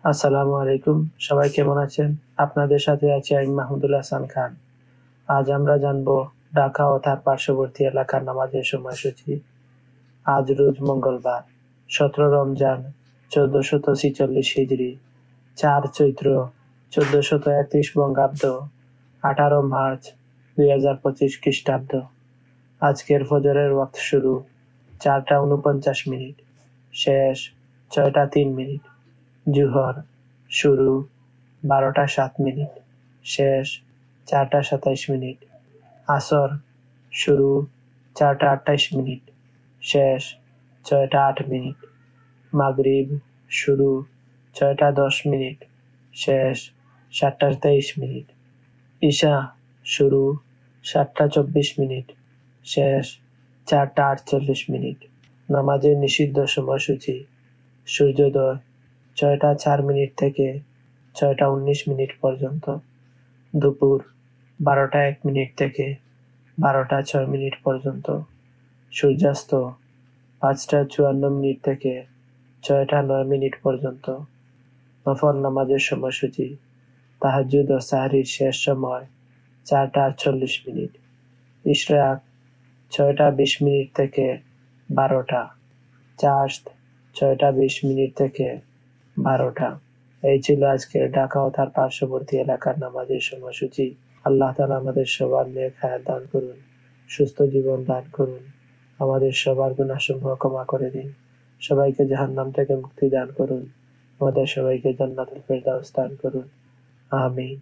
আসসালামু আলাইকুম। সবাই কেমন আছেন? আপনাদের সাথে আছি আমি মাহমুদুল হাসান খান। আজ আমরা জানবো ঢাকা ও তার পার্শ্ববর্তী এলাকার নামাজের সময়সূচি। আজ রোজ মঙ্গলবার, 17 রমজান 1446 হিজরি, 4 চৈত্র 1431 বঙ্গাব্দ, 18 মার্চ 2025 খ্রিস্টাব্দ। আজকের ফজরের ওয়াক্ত শুরু 4টা 49 মিনিট, শেষ 6টা 3 মিনিট। জুহর শুরু 12টা 7 মিনিট, শেষ 4টা 27 মিনিট। আসর শুরু 4টা 28 মিনিট, শেষ 6টা 8 মিনিট। মাগরিব শুরু 6টা 10 মিনিট, শেষ 7টা 23 মিনিট। ঈশা শুরু 7টা 24 মিনিট, শেষ 4টা 48 মিনিট। নামাজের নিষিদ্ধ সময়সূচি: সূর্যোদয় 6টা 4 মিনিট থেকে 6টা 19 মিনিট পর্যন্ত, দুপুর 12টা 1 মিনিট থেকে 12টা 6 মিনিট পর্যন্ত, সূর্যাস্ত 5টা 54 মিনিট থেকে 6টা 9 মিনিট পর্যন্ত। নফল নামাজের সময়সূচি: তাহাজ্জুদ ও সাহরির শেষ সময় 4টা 48 মিনিট, ইশরাক 6টা 20 মিনিট থেকে 12টা, চাশত 6টা 20 মিনিট থেকে 12টা। এই ছিল আজকের ঢাকা ও তার পার্শ্ববর্তী এলাকার নামাজের সময়সূচি। আল্লাহ তাআলা আমাদের সবার নেক হায়াত দান করুন, সুস্থ জীবন দান করুন, আমাদের সবার গুনাহসমূহ ক্ষমা করে দিন, সবাইকে জাহান্নাম থেকে মুক্তি দান করুন, আমাদের সবাইকে জান্নাতুল ফেরদাউস দান করুন। আমিন।